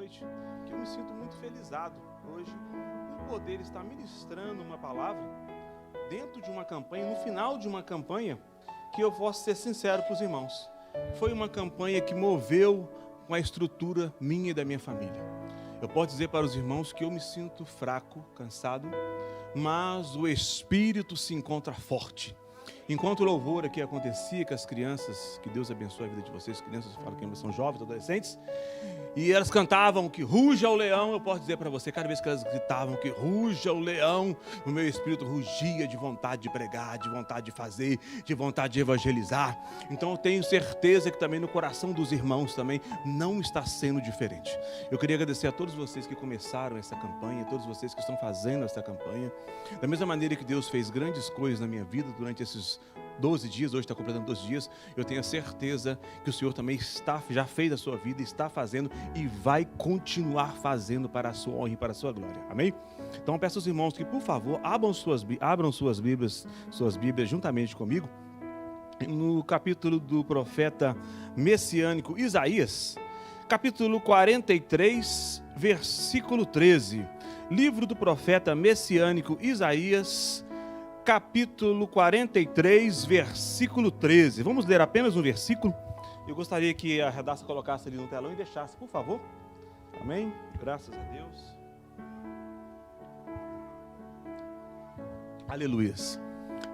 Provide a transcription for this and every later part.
noite que eu me sinto muito felizado hoje em poder estar ministrando uma palavra dentro de uma campanha, no final de uma campanha, que eu posso ser sincero para os irmãos. Foi uma campanha que moveu uma estrutura minha e da minha família. Eu posso dizer para os irmãos que eu me sinto fraco, cansado, mas o Espírito se encontra forte. Enquanto o louvor aqui acontecia com as crianças, que Deus abençoe a vida de vocês, crianças, eu falo que são jovens, adolescentes, e elas cantavam que ruja o leão. Eu posso dizer para você, cada vez que elas gritavam que ruja o leão, o meu espírito rugia de vontade de pregar, de vontade de fazer, de vontade de evangelizar. Então eu tenho certeza que também no coração dos irmãos também não está sendo diferente. Eu queria agradecer a todos vocês que começaram essa campanha, a todos vocês que estão fazendo essa campanha. Da mesma maneira que Deus fez grandes coisas na minha vida durante esses 12 dias, hoje está completando 12 dias, eu tenho a certeza que o Senhor também já fez a sua vida, está fazendo e vai continuar fazendo para a sua honra e para a sua glória. Amém? Então eu peço aos irmãos que, por favor, abram suas Bíblias juntamente comigo, no capítulo do profeta messiânico Isaías, capítulo 43, versículo 13. Livro do profeta messiânico Isaías, capítulo 43, versículo 13. Vamos ler apenas um versículo. Eu gostaria que a Radassa colocasse ali no telão e deixasse, por favor. Amém? Graças a Deus. Aleluias.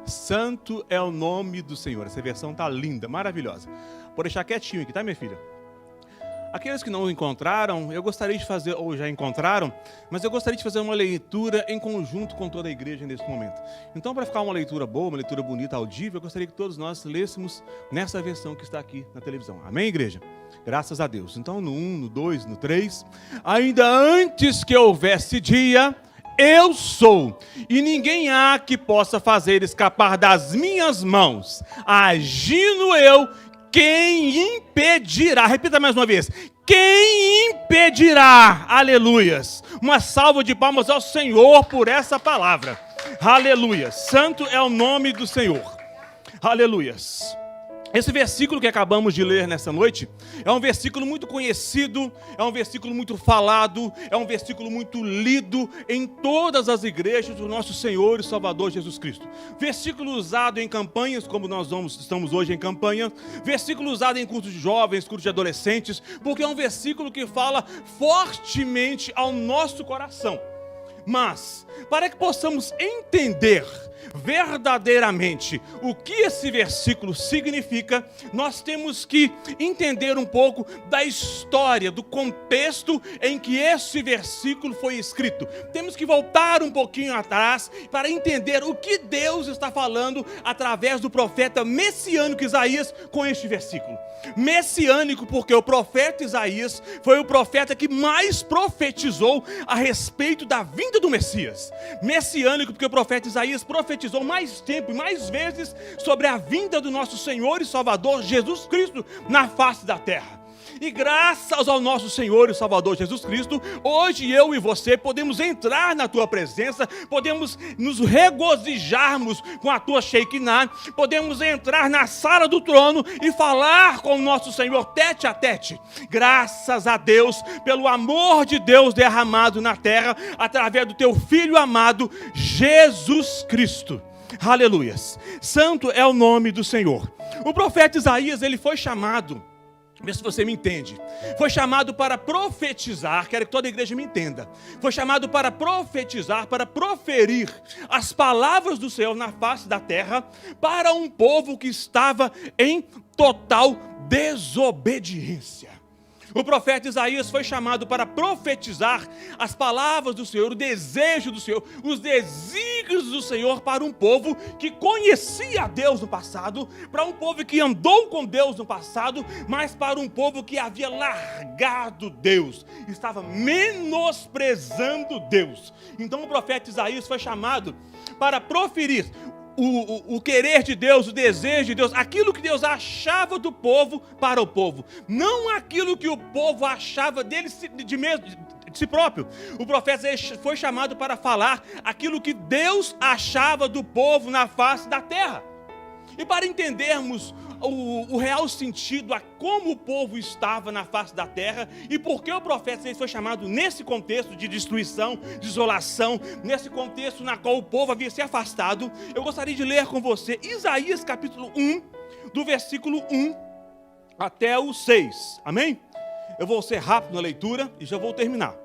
Santo é o nome do Senhor. Essa versão está linda, maravilhosa. Vou deixar quietinho aqui, tá, minha filha? Aqueles que não encontraram, eu gostaria de fazer, ou já encontraram, mas eu gostaria de fazer uma leitura em conjunto com toda a igreja nesse momento. Então, para ficar uma leitura boa, uma leitura bonita, audível, eu gostaria que todos nós lêssemos nessa versão que está aqui na televisão. Amém, igreja? Graças a Deus. Então, no 1, no 2, no 3. Ainda antes que houvesse dia, eu sou, e ninguém há que possa fazer escapar das minhas mãos. Agindo eu, quem impedirá? Repita mais uma vez. Quem impedirá? Aleluias. Uma salva de palmas ao Senhor por essa palavra. Aleluias. Santo é o nome do Senhor. Aleluias. Esse versículo que acabamos de ler nessa noite é um versículo muito conhecido, é um versículo muito falado, é um versículo muito lido em todas as igrejas do nosso Senhor e Salvador Jesus Cristo. Versículo usado em campanhas, como estamos hoje em campanha, versículo usado em cultos de jovens, cultos de adolescentes, porque é um versículo que fala fortemente ao nosso coração. Mas, para que possamos entender verdadeiramente o que esse versículo significa, nós temos que entender um pouco da história, do contexto em que esse versículo foi escrito. Temos que voltar um pouquinho atrás para entender o que Deus está falando através do profeta messiânico Isaías com este versículo. Messiânico porque o profeta Isaías foi o profeta que mais profetizou a respeito da vinda do Messias. Messiânico porque o profeta Isaías profetizou mais tempo e mais vezes sobre a vinda do nosso Senhor e Salvador Jesus Cristo na face da terra. E graças ao nosso Senhor e Salvador Jesus Cristo, hoje eu e você podemos entrar na tua presença, podemos nos regozijarmos com a tua Shekinah, podemos entrar na sala do trono e falar com o nosso Senhor tete a tete. Graças a Deus, pelo amor de Deus derramado na terra, através do teu Filho amado, Jesus Cristo. Aleluias. Santo é o nome do Senhor. O profeta Isaías, ele foi chamado, vê se você me entende, foi chamado para profetizar, quero que toda a igreja me entenda, foi chamado para profetizar, para proferir as palavras do Senhor na face da terra, para um povo que estava em total desobediência. O profeta Isaías foi chamado para profetizar as palavras do Senhor, o desejo do Senhor, os desígnios do Senhor para um povo que conhecia Deus no passado, para um povo que andou com Deus no passado, mas para um povo que havia largado Deus, estava menosprezando Deus. Então o profeta Isaías foi chamado para proferir o querer de Deus, o desejo de Deus, aquilo que Deus achava do povo para o povo, não aquilo que o povo achava dele de si próprio. O profeta foi chamado para falar aquilo que Deus achava do povo na face da terra. E para entendermos o real sentido a como o povo estava na face da terra e por que o profeta Isaías foi chamado nesse contexto de destruição, de isolação, nesse contexto na qual o povo havia se afastado. Eu gostaria de ler com você Isaías capítulo 1, do versículo 1 até o 6, amém? Eu vou ser rápido na leitura e já vou terminar.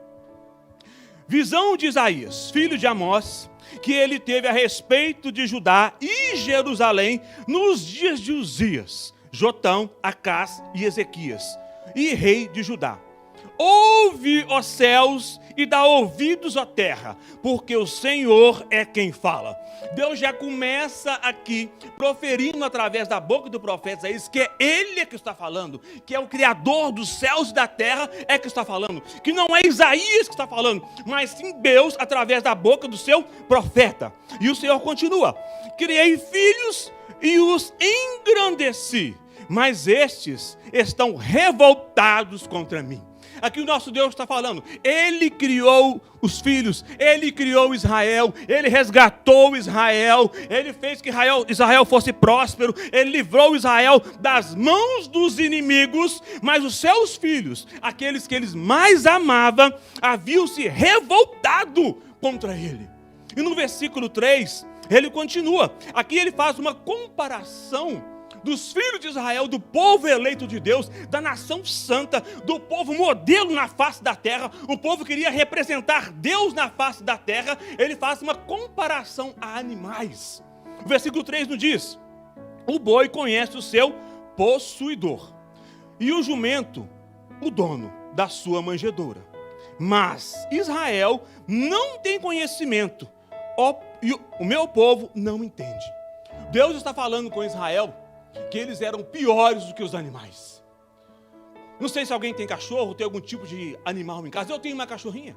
Visão de Isaías, filho de Amós, que ele teve a respeito de Judá e Jerusalém nos dias de Uzias, Jotão, Acás e Ezequias, e rei de Judá. Ouve, ó céus, e dá ouvidos, ó terra, porque o Senhor é quem fala. Deus já começa aqui, proferindo através da boca do profeta Isaías, que é Ele que está falando, que é o Criador dos céus e da terra, é que está falando, que não é Isaías que está falando, mas sim Deus, através da boca do seu profeta. E o Senhor continua: criei filhos e os engrandeci, mas estes estão revoltados contra mim. Aqui o nosso Deus está falando, Ele criou os filhos, Ele criou Israel, Ele resgatou Israel, Ele fez que Israel fosse próspero, Ele livrou Israel das mãos dos inimigos, mas os seus filhos, aqueles que Ele mais amava, haviam se revoltado contra Ele. E no versículo 3, Ele continua, aqui Ele faz uma comparação dos filhos de Israel, do povo eleito de Deus, da nação santa, do povo modelo na face da terra. O povo queria representar Deus na face da terra. Ele faz uma comparação a animais. O versículo 3 nos diz: o boi conhece o seu possuidor, e o jumento, o dono da sua manjedoura. Mas Israel não tem conhecimento, e o meu povo não entende. Deus está falando com Israel que eles eram piores do que os animais. Não sei se alguém tem cachorro, tem algum tipo de animal em casa. Eu tenho uma cachorrinha.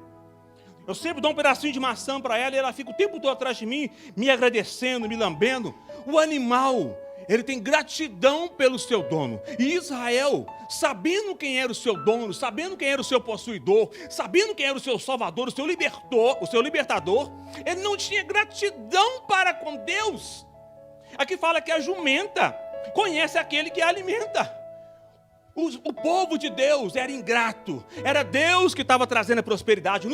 Eu sempre dou um pedacinho de maçã para ela e ela fica o tempo todo atrás de mim, me agradecendo, me lambendo. O animal, ele tem gratidão pelo seu dono. E Israel, sabendo quem era o seu dono, sabendo quem era o seu possuidor, sabendo quem era o seu salvador, o seu libertador, ele não tinha gratidão para com Deus. Aqui fala que a jumenta conhece aquele que a alimenta. O povo de Deus era ingrato. Era Deus que estava trazendo a prosperidade.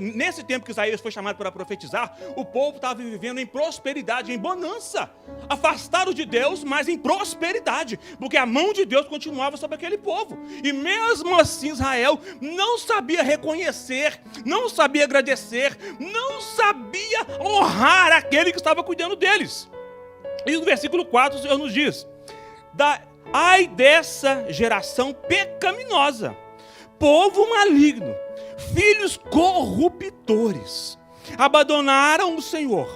Nesse tempo que Isaías foi chamado para profetizar, o povo estava vivendo em prosperidade, em bonança. Afastado de Deus, mas em prosperidade, porque a mão de Deus continuava sobre aquele povo. E mesmo assim Israel não sabia reconhecer, não sabia agradecer, não sabia honrar aquele que estava cuidando deles. E no versículo 4 o Senhor nos diz: ai dessa geração pecaminosa, povo maligno, filhos corruptores, abandonaram o Senhor,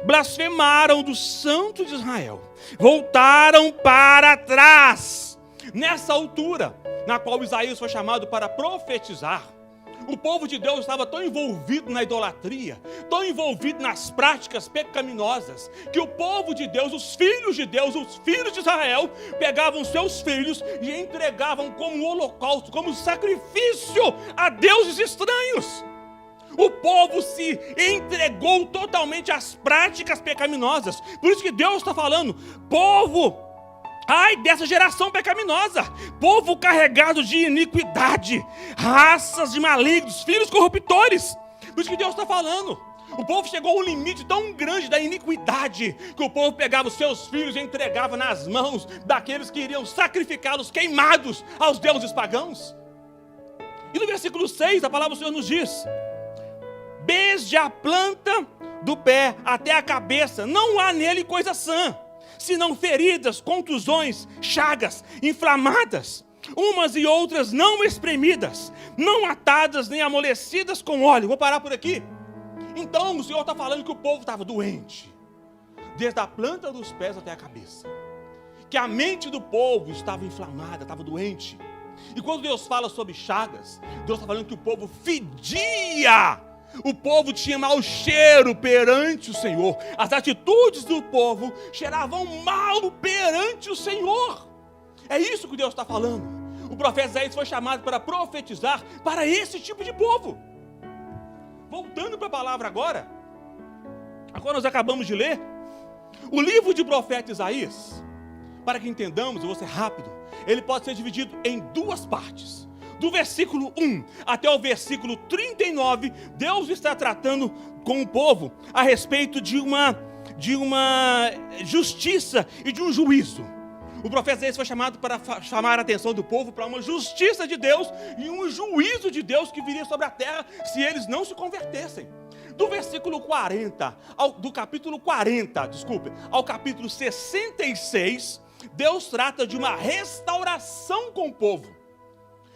blasfemaram do Santo de Israel, voltaram para trás. Nessa altura, na qual Isaías foi chamado para profetizar, o povo de Deus estava tão envolvido na idolatria, tão envolvido nas práticas pecaminosas, que o povo de Deus, os filhos de Israel, pegavam seus filhos e entregavam como holocausto, como sacrifício a deuses estranhos. O povo se entregou totalmente às práticas pecaminosas. Por isso que Deus está falando: povo, ai dessa geração pecaminosa, povo carregado de iniquidade, raças de malignos, filhos corruptores. Por isso que Deus está falando. O povo chegou a um limite tão grande da iniquidade, que o povo pegava os seus filhos e entregava nas mãos daqueles que iriam sacrificá-los queimados aos deuses pagãos. E no versículo 6, a palavra do Senhor nos diz: desde a planta do pé até a cabeça, não há nele coisa sã, senão feridas, contusões, chagas, inflamadas, umas e outras não espremidas, não atadas nem amolecidas com óleo. Vou parar por aqui. Então o Senhor está falando que o povo estava doente, desde a planta dos pés até a cabeça, que a mente do povo estava inflamada, estava doente. E quando Deus fala sobre chagas, Deus está falando que o povo fedia. O povo tinha mau cheiro perante o Senhor. As atitudes do povo cheiravam mal perante o Senhor. É isso que Deus está falando. O profeta Isaías foi chamado para profetizar para esse tipo de povo. Voltando para a palavra agora nós acabamos de ler o livro de profeta Isaías. para que entendamos, eu vou ser rápido, ele pode ser dividido em duas partes. Do versículo 1 até o versículo 39, Deus está tratando com o povo a respeito de uma justiça e de um juízo. O profeta Isaías foi chamado para chamar a atenção do povo para uma justiça de Deus e um juízo de Deus que viria sobre a terra se eles não se convertessem. Do versículo 40, do capítulo 40, ao capítulo 66, Deus trata de uma restauração com o povo.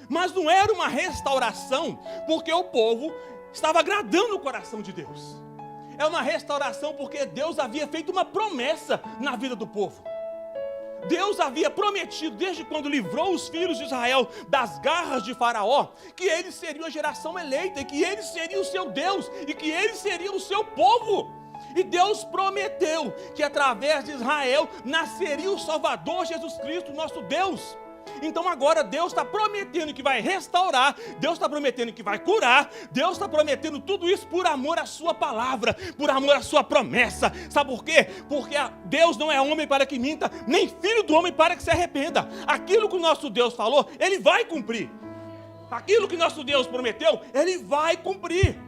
Mas não era uma restauração porque o povo estava agradando o coração de Deus. É uma restauração porque Deus havia feito uma promessa na vida do povo. Deus havia prometido, desde quando livrou os filhos de Israel das garras de Faraó, que eles seriam a geração eleita, e que eles seriam o seu Deus, e que eles seriam o seu povo. E Deus prometeu que através de Israel nasceria o Salvador Jesus Cristo, nosso Deus. Então agora Deus está prometendo que vai restaurar, Deus está prometendo que vai curar, Deus está prometendo tudo isso por amor à sua palavra, por amor à sua promessa. Sabe por quê? Porque Deus não é homem para que minta, nem filho do homem para que se arrependa. Aquilo que o nosso Deus falou, Ele vai cumprir. Aquilo que nosso Deus prometeu, Ele vai cumprir.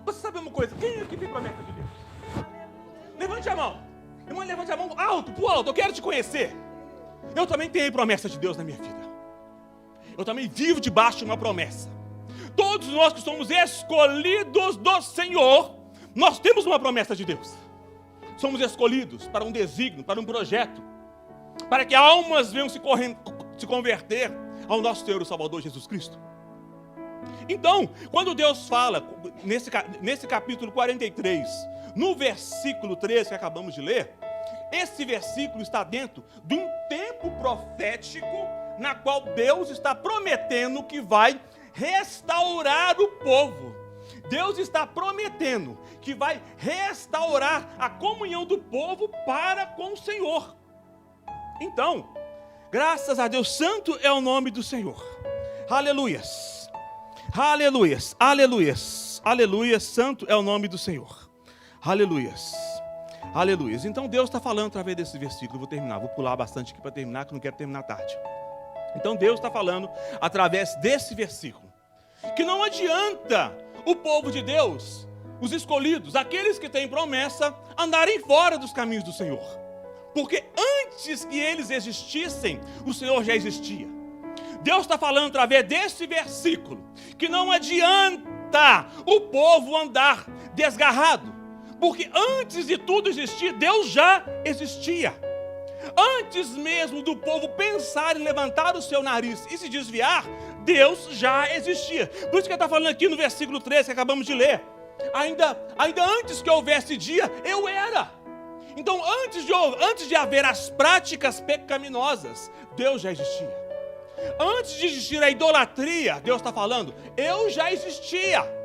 Você sabe uma coisa? Quem é que tem promessa de Deus? Levante a mão. Irmão, levante a mão alto, pro alto, eu quero te conhecer. Eu também tenho promessa de Deus na minha vida. Eu também vivo debaixo de uma promessa. Todos nós que somos escolhidos do Senhor, nós temos uma promessa de Deus. Somos escolhidos para um desígnio, para um projeto, para que almas venham se converter ao nosso Senhor e Salvador Jesus Cristo. Então, quando Deus fala, nesse capítulo 43, no versículo 13 que acabamos de ler, esse versículo está dentro de um tempo profético na qual Deus está prometendo que vai restaurar o povo. Deus está prometendo que vai restaurar a comunhão do povo para com o Senhor. Então, graças a Deus, santo é o nome do Senhor. Aleluias, aleluias, aleluias, aleluias, santo é o nome do Senhor. Aleluias. Aleluia. Então Deus está falando através desse versículo. Eu vou terminar, vou pular bastante aqui para terminar, que eu não quero terminar tarde. Então Deus está falando através desse versículo que não adianta o povo de Deus, os escolhidos, aqueles que têm promessa, andarem fora dos caminhos do Senhor. Porque antes que eles existissem, o Senhor já existia. Deus está falando através desse versículo que não adianta o povo andar desgarrado. Porque antes de tudo existir, Deus já existia. Antes mesmo do povo pensar em levantar o seu nariz e se desviar, Deus já existia. Por isso que ele está falando aqui no versículo 13 que acabamos de ler. Ainda antes que houvesse dia, eu era. Então antes de haver as práticas pecaminosas, Deus já existia. Antes de existir a idolatria, Deus está falando, eu já existia.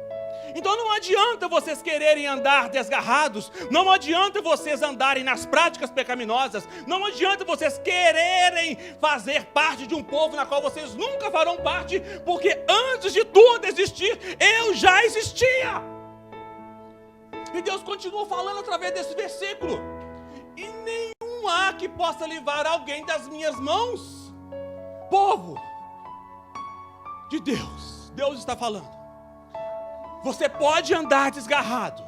Então não adianta vocês quererem andar desgarrados, não adianta vocês andarem nas práticas pecaminosas, não adianta vocês quererem fazer parte de um povo na qual vocês nunca farão parte, porque antes de tudo existir, eu já existia. E Deus continua falando através desse versículo. E nenhum há que possa livrar alguém das minhas mãos. Povo de Deus, Deus está falando. Você pode andar desgarrado.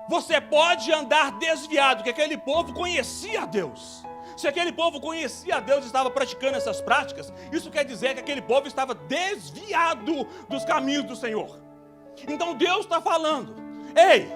Você pode andar desviado, porque aquele povo conhecia a Deus. Se aquele povo conhecia a Deus e estava praticando essas práticas, isso quer dizer que aquele povo estava desviado dos caminhos do Senhor. Então Deus está falando, ei,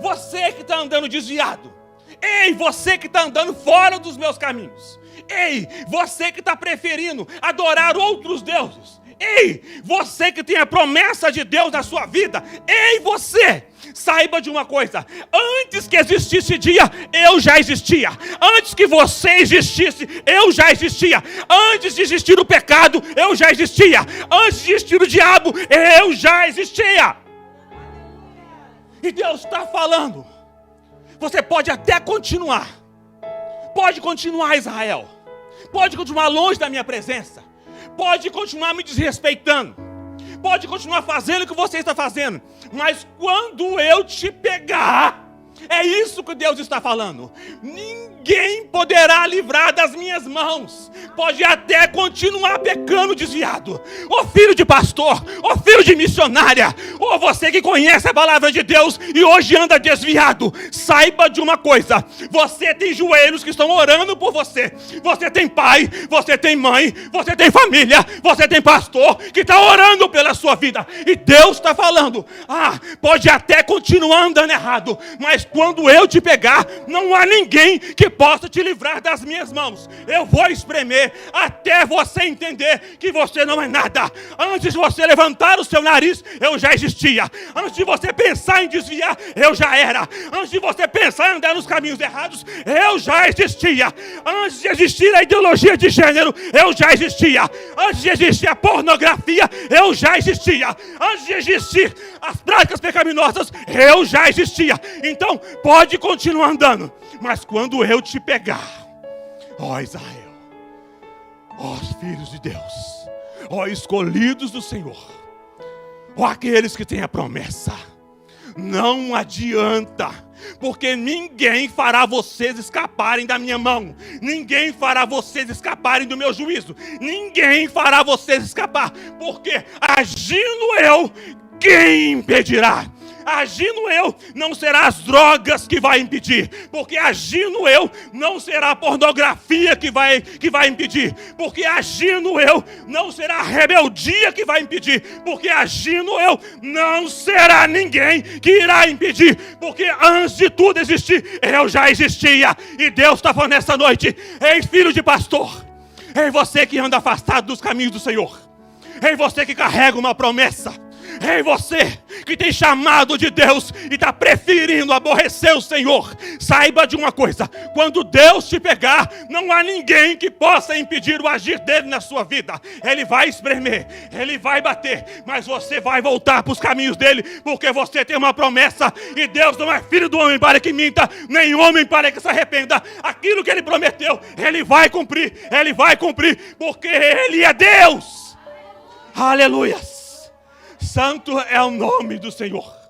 você que está andando desviado, ei, você que está andando fora dos meus caminhos, ei, você que está preferindo adorar outros deuses, ei, você que tem a promessa de Deus na sua vida, ei, você, saiba de uma coisa, antes que existisse dia, eu já existia. Antes que você existisse, eu já existia. Antes de existir o pecado, eu já existia. Antes de existir o diabo, eu já existia. E Deus está falando, você pode até continuar, pode continuar Israel, pode continuar longe da minha presença, pode continuar me desrespeitando, pode continuar fazendo o que você está fazendo, mas quando eu te pegar, É isso que Deus está falando. Ninguém poderá livrar das minhas mãos. Pode até continuar pecando desviado. Ô filho de pastor, ô filho de missionária, ou você que conhece a palavra de Deus e hoje anda desviado, saiba de uma coisa: você tem joelhos que estão orando por você. Você tem pai, você tem mãe, você tem família, você tem pastor que está orando pela sua vida. E Deus está falando: pode até continuar andando errado, mas quando eu te pegar, não há ninguém que possa te livrar das minhas mãos. Eu vou espremer até você entender que você não é nada. Antes de você levantar o seu nariz, eu já existia. Antes de você pensar em desviar, eu já era. Antes de você pensar em andar nos caminhos errados, eu já existia. Antes de existir a ideologia de gênero, eu já existia. Antes de existir a pornografia, eu já existia. Antes de existir as práticas pecaminosas, eu já existia. Então, pode continuar andando, mas quando eu te pegar, ó Israel, ó filhos de Deus, ó escolhidos do Senhor, ó aqueles que têm a promessa, não adianta, porque ninguém fará vocês escaparem da minha mão, ninguém fará vocês escaparem do meu juízo, ninguém fará vocês escapar, porque agindo eu, quem impedirá? Agindo eu, não será as drogas que vai impedir, porque agindo eu, não será a pornografia que vai impedir, porque agindo eu, não será a rebeldia que vai impedir, porque agindo eu, não será ninguém que irá impedir, porque antes de tudo existir, eu já existia. E Deus está falando nessa noite: ei filho de pastor, ei você que anda afastado dos caminhos do Senhor, ei você que carrega uma promessa, ei você que tem chamado de Deus e está preferindo aborrecer o Senhor, saiba de uma coisa: quando Deus te pegar, não há ninguém que possa impedir o agir dele na sua vida. Ele vai espremer, ele vai bater, mas você vai voltar para os caminhos dele, porque você tem uma promessa, e Deus não é filho do homem para que minta, nem homem para que se arrependa. Aquilo que ele prometeu, ele vai cumprir, porque ele é Deus. Aleluia. Santo é o nome do Senhor.